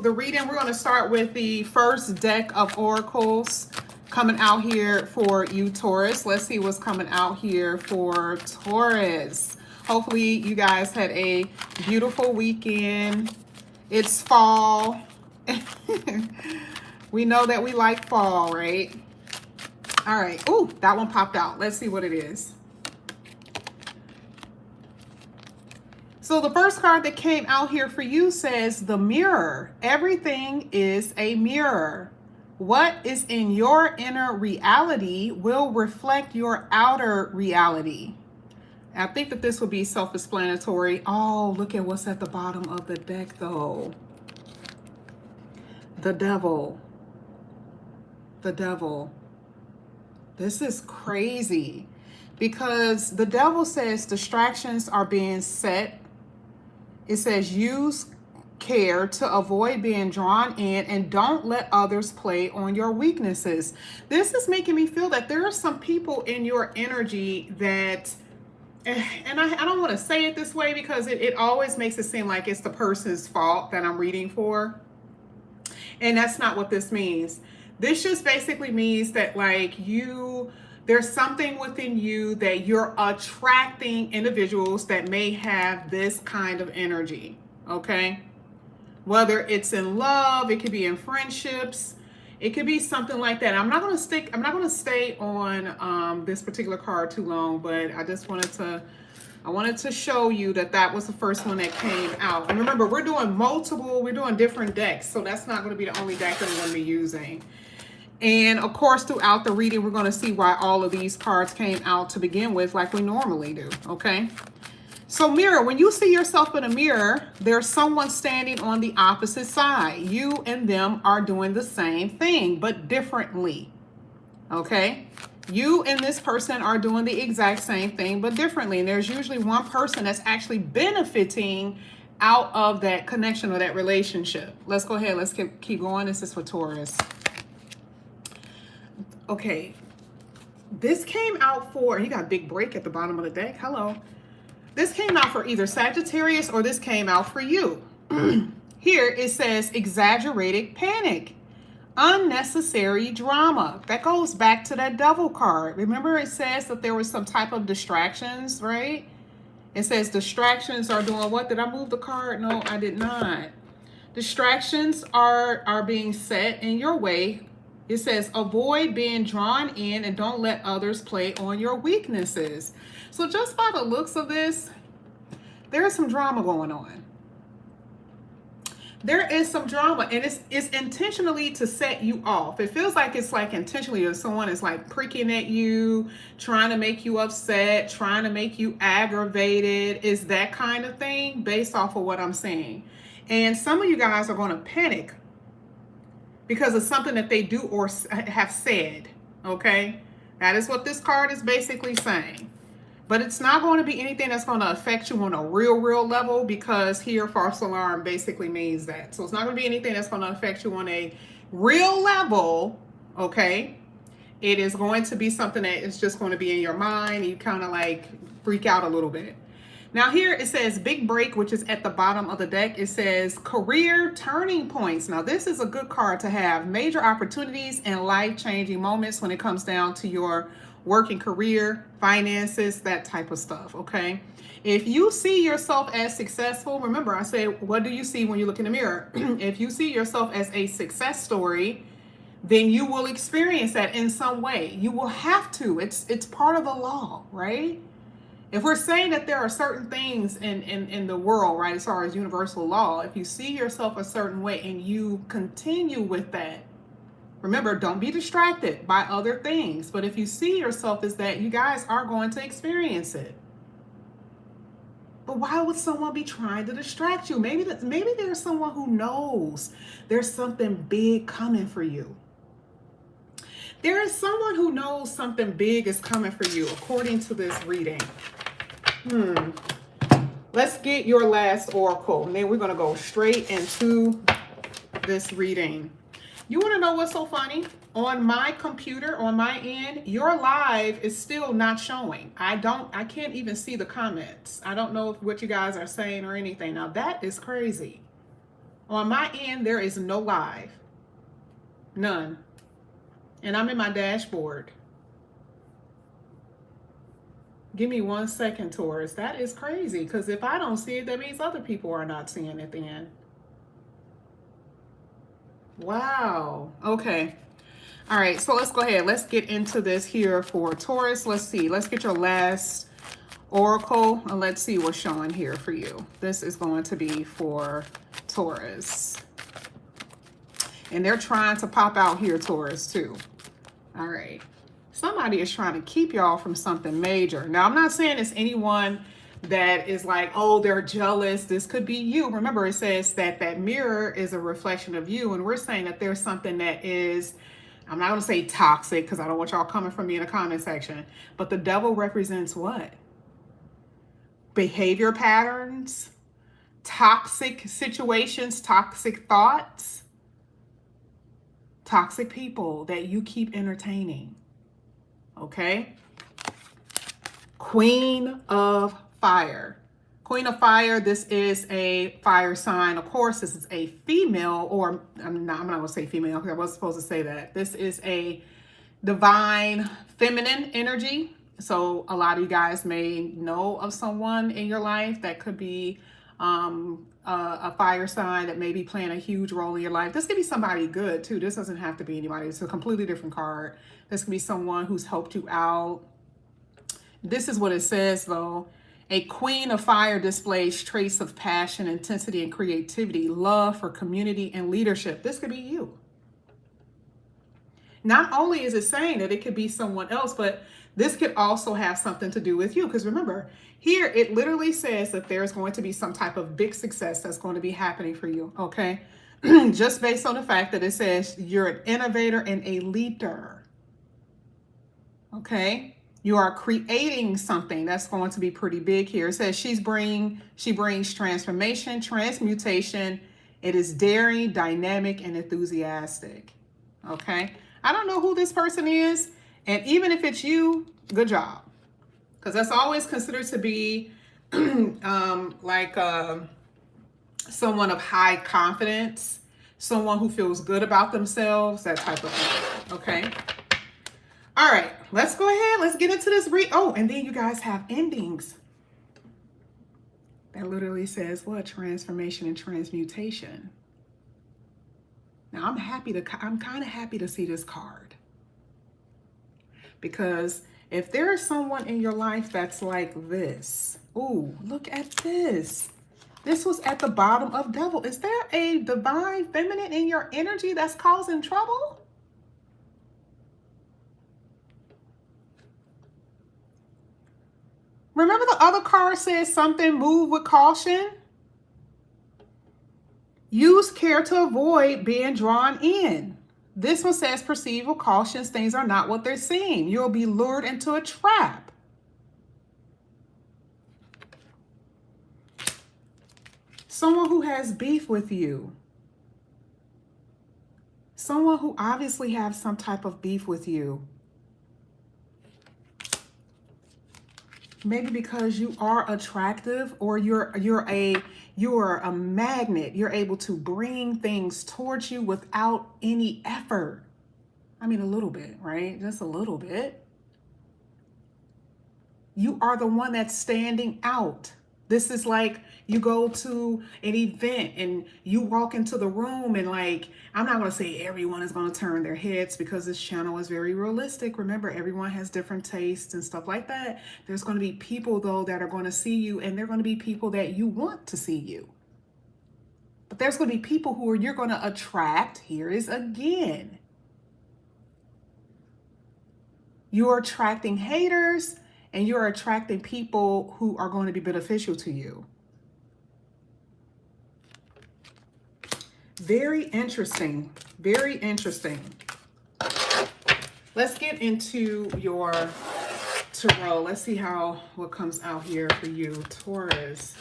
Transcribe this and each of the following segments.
The reading, we're going to start with the first deck of oracles coming out here for you, Taurus. Let's see what's coming out here for Taurus. Hopefully you guys had a beautiful weekend. It's fall. We know that we like fall, right? All right. Ooh, that one popped out. Let's see what it is. So the first card that came out here for you says the mirror. Everything is a mirror. What is in your inner reality will reflect your outer reality. I think that this would be self-explanatory. Oh, look at what's at the bottom of the deck though. The devil. The devil. This is crazy because the devil says distractions are being set. It says use care to avoid being drawn in and don't let others play on your weaknesses. This is making me feel that there are some people in your energy that, and I don't want to say it this way because it always makes it seem like it's the person's fault that I'm reading for. And that's not what this means. This just basically means that like there's something within you that you're attracting individuals that may have this kind of energy, okay? Whether it's in love, it could be in friendships, it could be something like that. I'm not going to stay on this particular card too long, but I wanted to show you that was the first one that came out. And remember, we're doing different decks, so that's not going to be the only deck that I'm going to be using. And of course, throughout the reading, we're going to see why all of these cards came out to begin with, like we normally do, okay? So mirror, when you see yourself in a mirror, there's someone standing on the opposite side. You and them are doing the same thing, but differently, okay? You and this person are doing the exact same thing, but differently. And there's usually one person that's actually benefiting out of that connection or that relationship. Let's go ahead. Let's keep going. This is for Taurus. Okay, this came out for, you got a big break at the bottom of the deck. Hello. This came out for either Sagittarius or this came out for you. Here it says exaggerated panic, unnecessary drama. That goes back to that devil card. Remember it says that there was some type of distractions, right? It says distractions are doing what? Did I move the card? No, I did not. Distractions are being set in your way. It says avoid being drawn in and don't let others play on your weaknesses. So just by the looks of this, there is some drama going on. There is some drama, and it's intentionally to set you off. It feels like it's like intentionally, or someone is like pricking at you, trying to make you upset, trying to make you aggravated. Is that kind of thing based off of what I'm saying. And some of you guys are going to panic because of something that they do or have said, okay? That is what this card is basically saying. But it's not going to be anything that's going to affect you on a real level, because here false alarm basically means that. So it's not going to be anything that's going to affect you on a real level, okay? It is going to be something that is just going to be in your mind. You kind of like freak out a little bit. Now here it says big break, which is at the bottom of the deck. It says career turning points. Now this is a good card to have. Major opportunities and life-changing moments when it comes down to your working career, finances, that type of stuff, okay? If you see yourself as successful, remember I said, what do you see when you look in the mirror? If you see yourself as a success story, then you will experience that in some way. You will have to. It's part of the law, right? If we're saying that there are certain things in the world, right, as far as universal law, if you see yourself a certain way and you continue with that, remember, don't be distracted by other things. But if you see yourself as that, you guys are going to experience it. But why would someone be trying to distract you? Maybe there's someone who knows there's something big coming for you. There is someone who knows something big is coming for you, according to this reading. Let's get your last oracle, and then we're going to go straight into this reading. You want to know what's so funny? On my computer, on my end, your live is still not showing. I can't even see the comments. I don't know what you guys are saying or anything. Now that is crazy. On my end, there is no live. None. And I'm in my dashboard. Give me 1 second, Taurus. That is crazy, because if I don't see it, that means other people are not seeing it then. Wow. Okay. All right. So let's go ahead. Let's get into this here for Taurus. Let's see. Let's get your last oracle and let's see what's showing here for you. This is going to be for Taurus. And they're trying to pop out here, Taurus, too. All right. Somebody is trying to keep y'all from something major. Now, I'm not saying it's anyone that is like, oh, they're jealous. This could be you. Remember, it says that that mirror is a reflection of you. And we're saying that there's something that is, I'm not going to say toxic, because I don't want y'all coming from me in the comment section. But the devil represents what? Behavior patterns, toxic situations, toxic thoughts, toxic people that you keep entertaining. Okay? Queen of Fire. Queen of Fire, this is a fire sign. Of course, this is a female, or I'm not going to say female because I wasn't supposed to say that. This is a divine feminine energy. So a lot of you guys may know of someone in your life that could be a fire sign that may be playing a huge role in your life. This could be somebody good too. This doesn't have to be anybody. It's a completely different card. This could be someone who's helped you out. This is what it says though. A queen of fire displays traits of passion, intensity, and creativity, love for community and leadership. This could be you. Not only is it saying that it could be someone else, but this could also have something to do with you. Because remember, here it literally says that there's going to be some type of big success that's going to be happening for you, okay? Just based on the fact that it says you're an innovator and a leader, okay? You are creating something that's going to be pretty big here. It says she brings transformation, transmutation. It is daring, dynamic, and enthusiastic, okay? I don't know who this person is. And even if it's you, good job. Because that's always considered to be someone of high confidence, someone who feels good about themselves, that type of thing. Okay. All right. Let's go ahead. Let's get into this. Oh, and then you guys have endings. That literally says what? Transformation and transmutation. Now, I'm kind of happy to see this card. Because if there is someone in your life that's like this, ooh, look at this. This was at the bottom of Devil. Is there a divine feminine in your energy that's causing trouble? Remember the other card says something, move with caution? Use care to avoid being drawn in. This one says proceed with caution. Things are not what they're seeming. You'll be lured into a trap. Someone who has beef with you. Someone who obviously has some type of beef with you. Maybe because you are attractive, or you're a magnet. You're able to bring things towards you without any effort. I mean, a little bit, right? Just a little bit. You are the one that's standing out. This is like you go to an event and you walk into the room and like, I'm not going to say everyone is going to turn their heads because this channel is very realistic. Remember, everyone has different tastes and stuff like that. There's going to be people though that are going to see you, and they're going to be people that you want to see you. But there's going to be people who you're going to attract. Here is again. You're attracting haters, and you're attracting people who are going to be beneficial to you. Very interesting. Very interesting. Let's get into your tarot. Let's see what comes out here for you, Taurus.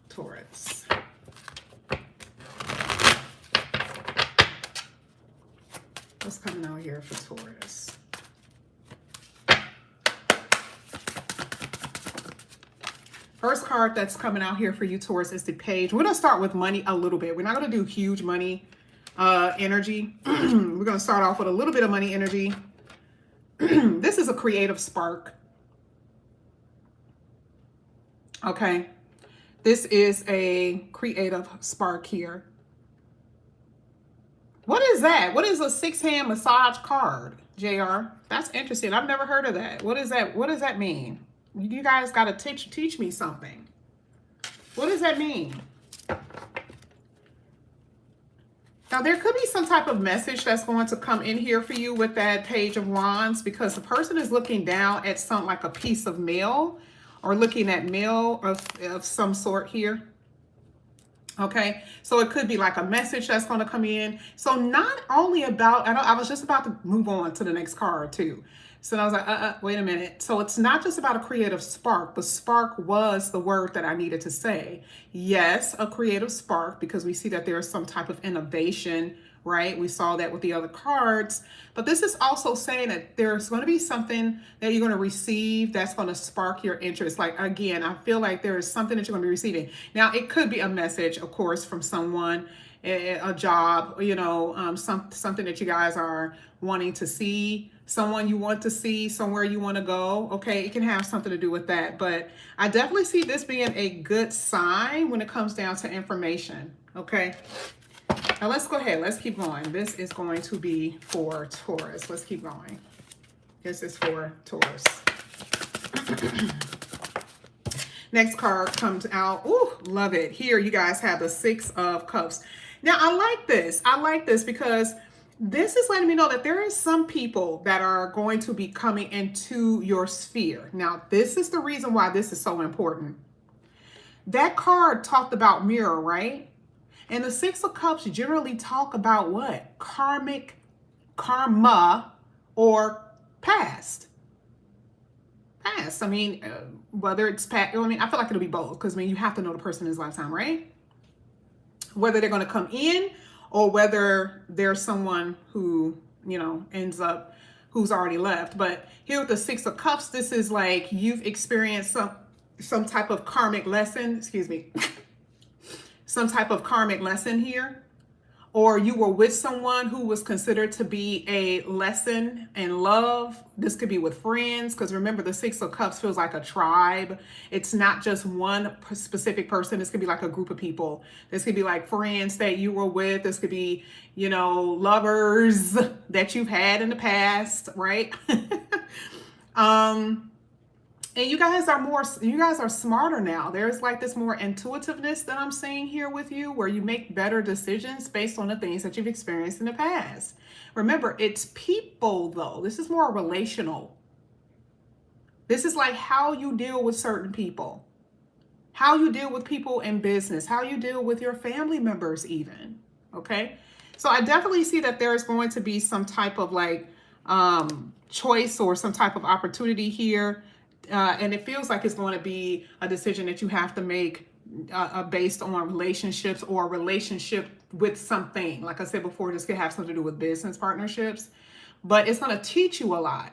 Taurus. What's coming out here for Taurus? First card that's coming out here for you, Taurus, is the Page. We're going to start with money a little bit. We're not going to do huge money energy. We're going to start off with a little bit of money energy. This is a creative spark. Okay. This is a creative spark here. What is that? What is a 6-hand massage card, JR? That's interesting. I've never heard of that. What is that? What does that mean? You guys got to teach me something. What does that mean? Now, there could be some type of message that's going to come in here for you with that Page of Wands, because the person is looking down at something like a piece of mail, or looking at mail of some sort here. Okay, so it could be like a message that's going to come in. So not only about, I was just about to move on to the next card too. So I was like, wait a minute. So it's not just about a creative spark. The spark was the word that I needed to say. Yes, a creative spark, because we see that there is some type of innovation, right? We saw that with the other cards. But this is also saying that there's going to be something that you're going to receive that's going to spark your interest. Like, again, I feel like there is something that you're going to be receiving. Now, it could be a message, of course, from someone, a job, you know, something that you guys are wanting to see, someone you want to see, somewhere you want to go. Okay, it can have something to do with that. But I definitely see this being a good sign when it comes down to information. Okay. Now let's go ahead. Let's keep going. This is going to be for Taurus. Let's keep going. This is for Taurus. Next card comes out. Ooh, love it. Here you guys have the 6 of Cups. Now I like this. I like this because this is letting me know that there is some people that are going to be coming into your sphere. Now, this is the reason why this is so important. That card talked about mirror, right? And the 6 of Cups generally talk about what? Karma, or past. Past. I mean, whether it's past, I mean, I feel like it'll be both, because I mean, you have to know the person in his lifetime, right? Whether they're going to come in, or whether there's someone who, you know, ends up who's already left. But here with the 6 of Cups, this is like you've experienced some type of karmic lesson. Excuse me. Some type of karmic lesson here, or you were with someone who was considered to be a lesson in love. This could be with friends, because remember, the 6 of Cups feels like a tribe. It's not just one specific person. This could be like a group of people. This could be like friends that you were with. This could be, you know, lovers that you've had in the past, right? And you guys are smarter now. There's like this more intuitiveness that I'm seeing here with you, where you make better decisions based on the things that you've experienced in the past. Remember, it's people though. This is more relational. This is like how you deal with certain people, how you deal with people in business, how you deal with your family members even. Okay. So I definitely see that there's going to be some type of like choice or some type of opportunity here. And it feels like it's going to be a decision that you have to make based on relationships, or a relationship with something. Like I said before, this could have something to do with business partnerships, but it's going to teach you a lot.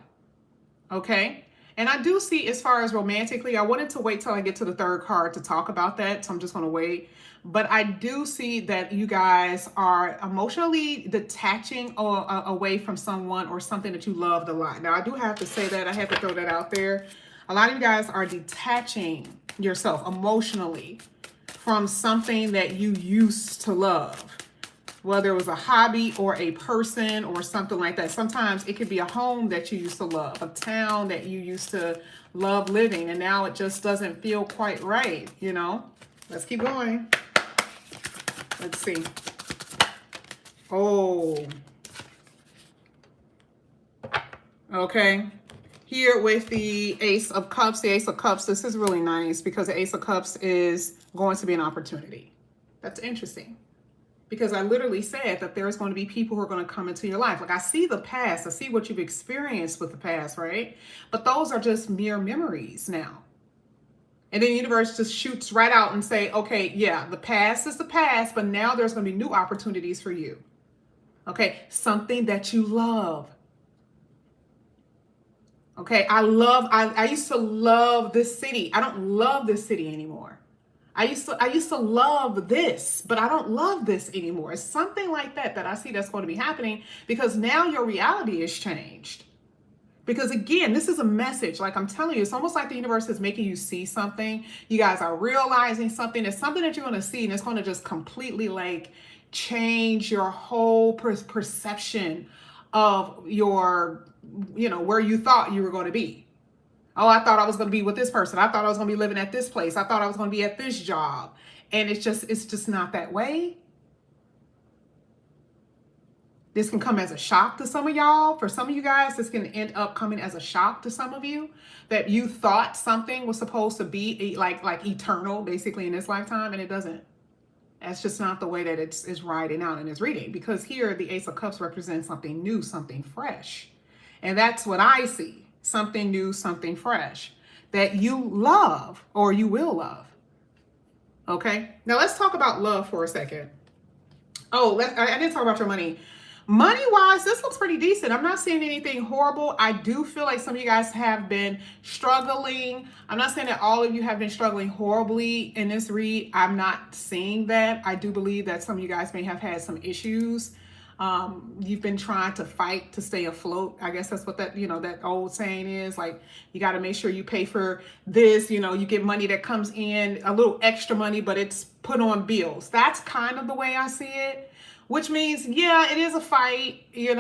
Okay. And I do see, as far as romantically, I wanted to wait till I get to the 3rd card to talk about that. So I'm just going to wait. But I do see that you guys are emotionally detaching away from someone or something that you loved a lot. Now, I do have to say that. I have to throw that out there. A lot of you guys are detaching yourself emotionally from something that you used to love, whether it was a hobby or a person or something like that. Sometimes it could be a home that you used to love, a town that you used to love living, and now it just doesn't feel quite right, you know? Let's keep going. Let's see. Oh. Okay. Here with the Ace of Cups, this is really nice, because the Ace of Cups is going to be an opportunity. That's interesting, because I literally said that there's going to be people who are going to come into your life. Like, I see the past, I see what you've experienced with the past, right? But those are just mere memories now. And then the universe just shoots right out and say, okay, yeah, the past is the past, but now there's going to be new opportunities for you. Okay, something that you love. Okay, I used to love this city. I don't love this city anymore. I used to love this, but I don't love this anymore. It's something like that that I see that's going to be happening because now your reality has changed. Because again, this is a message. Like I'm telling you, it's almost like the universe is making you see something. You guys are realizing something. It's something that you're going to see, and it's going to just completely like change your whole perception of your, where you thought you were going to be. Oh, I thought I was going to be with this person. I thought I was going to be living at this place. I thought I was going to be at this job. And it's just not that way. This can come as a shock to some of y'all. For some of you guys, this can end up coming as a shock to some of you that you thought something was supposed to be like eternal, basically in this lifetime, and it doesn't. That's just not the way that it's riding out in this reading. Because here, the Ace of Cups represents something new, something fresh. And that's what I see. Something new, something fresh that you love or you will love. Okay. Now let's talk about love for a second. Oh, I didn't talk about your money. Money wise, this looks pretty decent. I'm not seeing anything horrible. I do feel like some of you guys have been struggling. I'm not saying that all of you have been struggling horribly in this read. I'm not seeing that. I do believe that some of you guys may have had some issues. You've been trying to fight to stay afloat. I guess that's what that old saying is. Like, you got to make sure you pay for this, you get money that comes in, a little extra money, but it's put on bills. That's kind of the way I see it. Which means, yeah, it is a fight, it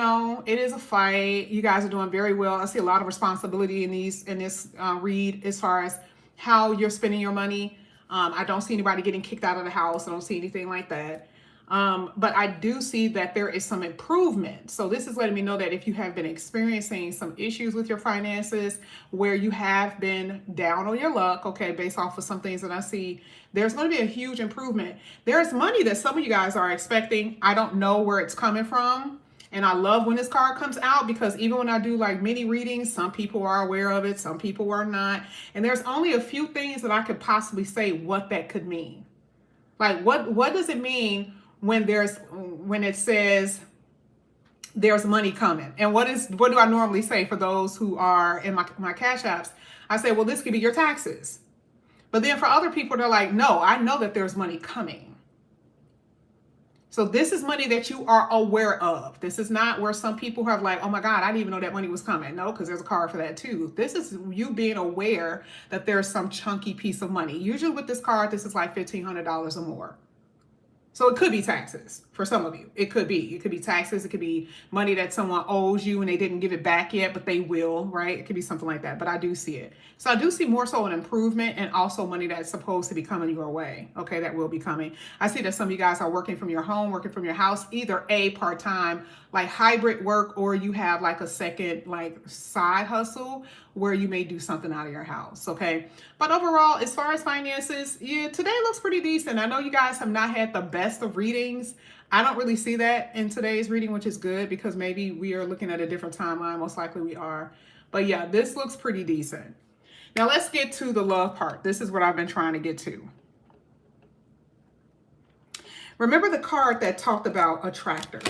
is a fight. You guys are doing very well. I see a lot of responsibility in this read as far as how you're spending your money. I don't see anybody getting kicked out of the house. I don't see anything like that. But I do see that there is some improvement. So this is letting me know that if you have been experiencing some issues with your finances, where you have been down on your luck, okay, based off of some things that I see, there's going to be a huge improvement. There's money that some of you guys are expecting. I don't know where it's coming from. And I love when this card comes out because even when I do like mini readings, some people are aware of it, some people are not. And there's only a few things that I could possibly say what that could mean. Like what does it mean when it says there's money coming? And what do I normally say for those who are in my Cash Apps? I say, well, this could be your taxes. But then for other people, they're like, no, I know that there's money coming. So this is money that you are aware of. This is not where some people have like, oh my God, I didn't even know that money was coming. No, because there's a card for that too. This is you being aware that there's some chunky piece of money. Usually with this card, this is like $1,500 or more. So it could be taxes for some of you. It could be taxes. It could be money that someone owes you and they didn't give it back yet, but they will, right? It could be something like that, but I do see it. So I do see more so an improvement and also money that's supposed to be coming your way. Okay, that will be coming. I see that some of you guys are working from your home, working from your house, either a part-time, like hybrid work, or you have like a second like side hustle where you may do something out of your house, okay? But overall, as far as finances, yeah, today looks pretty decent. I know you guys have not had the best of readings. I don't really see that in today's reading, which is good because maybe we are looking at a different timeline. Most likely we are. But yeah, this looks pretty decent. Now let's get to the love part. This is what I've been trying to get to. Remember the card that talked about attractor,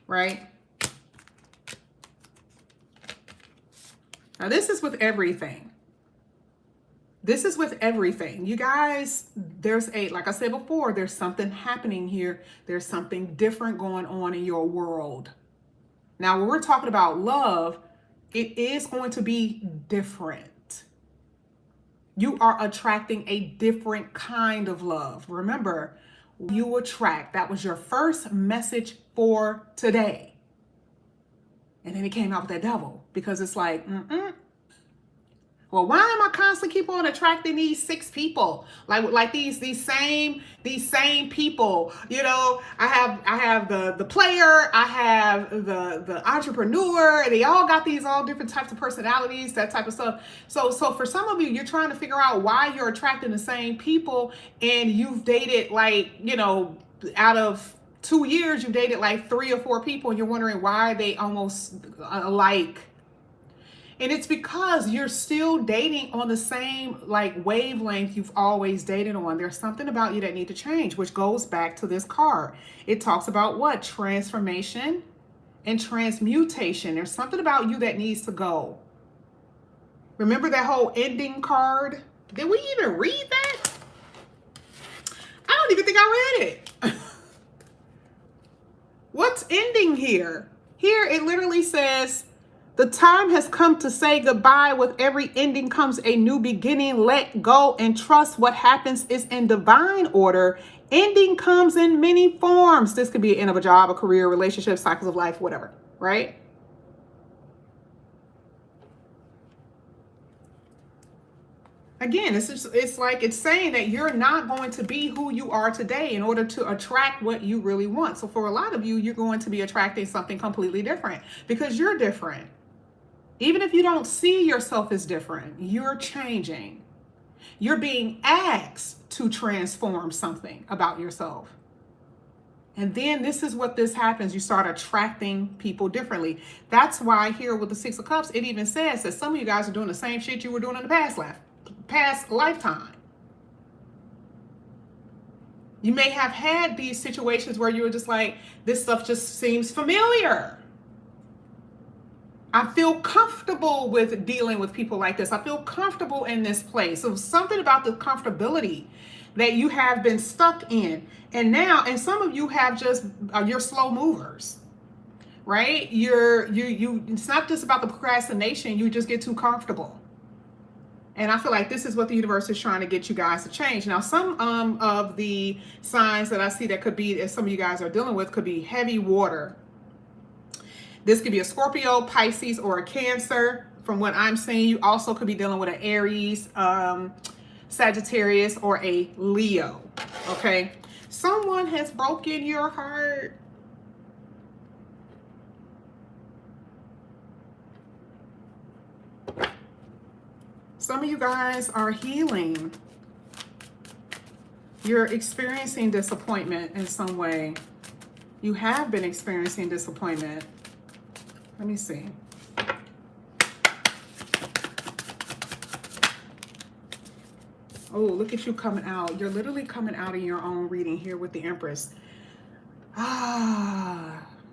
right? Now this is with everything. This is with everything. You guys, like I said before, there's something happening here. There's something different going on in your world. Now, when we're talking about love, it is going to be different. You are attracting a different kind of love. Remember, you attract. That was your first message for today. And then it came out with that devil because it's like, well, why am I constantly keep on attracting these 6 people? Like these same people. I have the player, I have the entrepreneur, and they all got these all different types of personalities, that type of stuff. So for some of you, you're trying to figure out why you're attracting the same people, and you've dated out of 2 years, you've dated like 3 or 4 people, and you're wondering why they almost alike. And it's because you're still dating on the same wavelength you've always dated on. There's something about you that need to change, which goes back to this card. It talks about what? Transformation and transmutation. There's something about you that needs to go. Remember that whole ending card? Did we even read that? I don't even think I read it. What's ending here? Here it literally says, the time has come to say goodbye. With every ending comes a new beginning. Let go and trust what happens is in divine order. Ending comes in many forms. This could be an end of a job, a career, relationship, cycles of life, whatever, right? Again, it's like it's saying that you're not going to be who you are today in order to attract what you really want. So for a lot of you, you're going to be attracting something completely different because you're different. Even if you don't see yourself as different, you're changing. You're being asked to transform something about yourself. And then this is what this happens. You start attracting people differently. That's why here with the Six of Cups, it even says that some of you guys are doing the same shit you were doing in the past lifetime. You may have had these situations where you were just like, this stuff just seems familiar. I feel comfortable with dealing with people like this. I feel comfortable in this place. So something about the comfortability that you have been stuck in. And now, and some of you have just, you're slow movers, right? It's not just about the procrastination. You just get too comfortable. And I feel like this is what the universe is trying to get you guys to change. Now, some of the signs that I see that could be, as some of you guys are dealing with, could be heavy water. This could be a Scorpio, Pisces, or a Cancer. From what I'm seeing, you also could be dealing with an Aries, Sagittarius, or a Leo, okay? Someone has broken your heart. Some of you guys are healing. You're experiencing disappointment in some way. You have been experiencing disappointment. Let me see. Oh, look at you coming out. You're literally coming out in your own reading here with the Empress.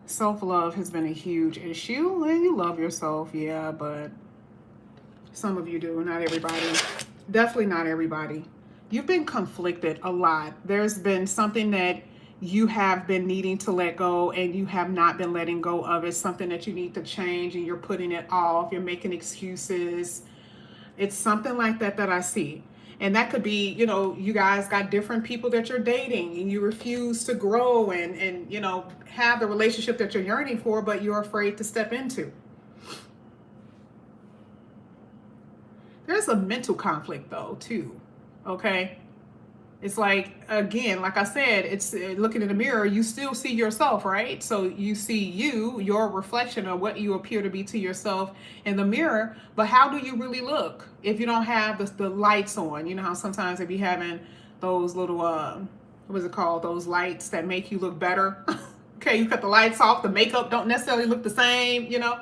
Self-love has been a huge issue. And you love yourself, yeah, but some of you do, not everybody. Definitely not everybody. You've been conflicted a lot. There's been something that you have been needing to let go and you have not been letting go of it. Something that you need to change and you're putting it off. You're making excuses. It's something like that that I see. And that could be, you know, you guys got different people that you're dating and you refuse to grow and you know, have the relationship that you're yearning for, but you're afraid to step into. There's a mental conflict though, too. Okay. It's like, again, like I said, it's looking in the mirror, you still see yourself, right? So you see your reflection of what you appear to be to yourself in the mirror. But how do you really look if you don't have the lights on? You know how sometimes they be having those little, what is it called? Those lights that make you look better. Okay, you cut the lights off, the makeup don't necessarily look the same, you know?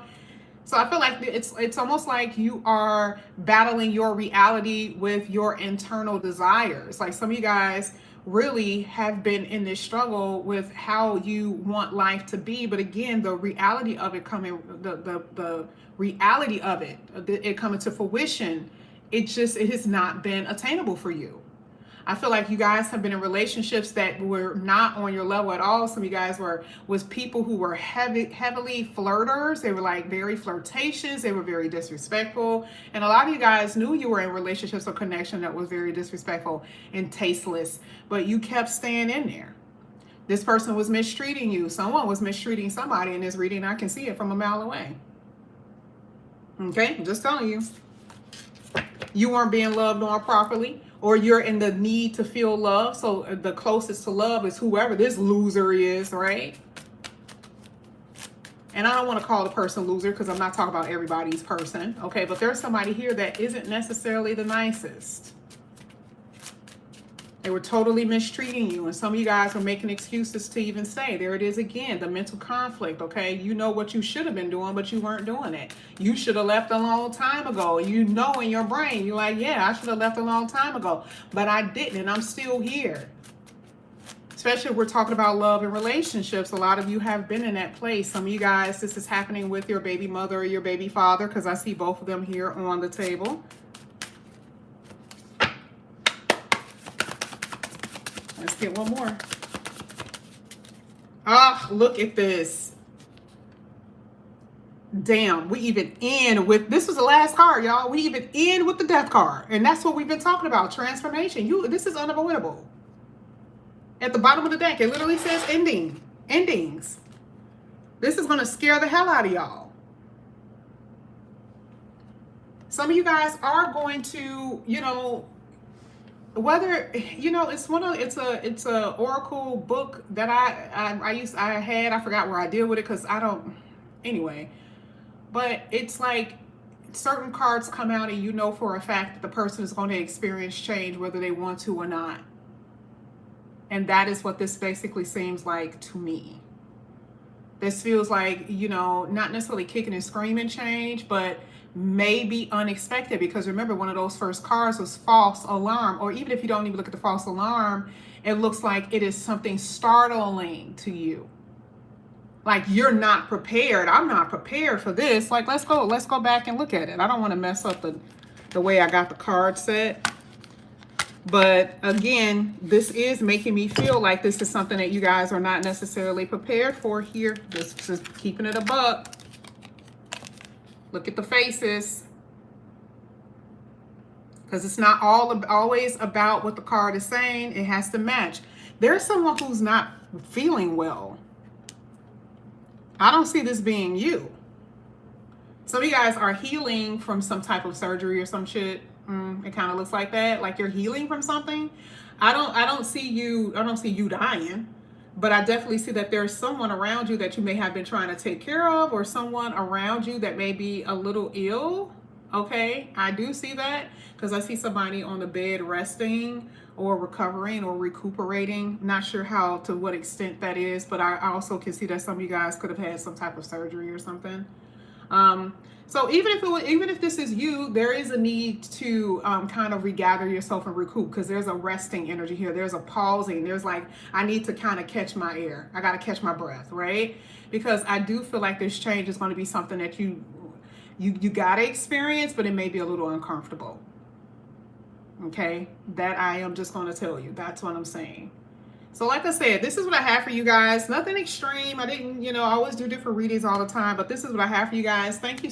So I feel like it's almost like you are battling your reality with your internal desires. Like some of you guys really have been in this struggle with how you want life to be. But again, the reality of it coming, the reality of it coming to fruition, it has not been attainable for you. I feel like you guys have been in relationships that were not on your level at all. Some of you guys were with people who were heavily flirters. They were like very flirtatious. They were very disrespectful. And a lot of you guys knew you were in relationships or connection that was very disrespectful and tasteless, but you kept staying in there. This person was mistreating you. Someone was mistreating somebody in this reading. I can see it from a mile away. Okay, I'm just telling you. You weren't being loved on properly. Or you're in the need to feel love. So the closest to love is whoever this loser is, right? And I don't want to call the person loser because I'm not talking about everybody's person. Okay, but there's somebody here that isn't necessarily the nicest. They were totally mistreating you. And some of you guys are making excuses to even stay. There it is again, the mental conflict, okay? You know what you should have been doing, but you weren't doing it. You should have left a long time ago. You know in your brain, you're like, yeah, I should have left a long time ago. But I didn't, and I'm still here. Especially if we're talking about love and relationships. A lot of you have been in that place. Some of you guys, this is happening with your baby mother or your baby father, because I see both of them here on the table. Let's get one more. Ah, look at this. Damn, we even end with, this was the last card, y'all. We even end with the death card. And that's what we've been talking about, transformation. This is unavoidable. At the bottom of the deck, it literally says endings. This is going to scare the hell out of y'all. Some of you guys are going to, you know, whether, you know, it's a oracle book that I forgot where I deal with it because I don't, anyway. But it's like certain cards come out and you know for a fact that the person is going to experience change whether they want to or not. And that is what this basically seems like to me. This feels like, you know, not necessarily kicking and screaming change, but maybe unexpected. Because remember, one of those first cards was false alarm. Or even if you don't even look at the false alarm, it looks like it is something startling to you. Like you're not prepared. I'm not prepared for this. Like, let's go back and look at it. I don't want to mess up the way I got the card set. But again, this is making me feel like this is something that you guys are not necessarily prepared for here. Just keeping it a buck. Look at the faces. Because it's not always about what the card is saying. It has to match. There's someone who's not feeling well. I don't see this being you. Some of you guys are healing from some type of surgery or some shit. It kind of looks like that, like you're healing from something. I don't see you dying, but I definitely see that there's someone around you that you may have been trying to take care of, or someone around you that may be a little ill. Okay, I do see that because I see somebody on the bed resting or recovering or recuperating. Not sure to what extent that is, but I also can see that some of you guys could have had some type of surgery or something. So even if this is you, there is a need to kind of regather yourself and recoup, because there's a resting energy here. There's a pausing. There's like, I need to kind of catch my air. I got to catch my breath, right? Because I do feel like this change is going to be something that you got to experience, but it may be a little uncomfortable. Okay, that I am just going to tell you. That's what I'm saying. So like I said, this is what I have for you guys. Nothing extreme. I didn't, I always do different readings all the time, but this is what I have for you guys. Thank you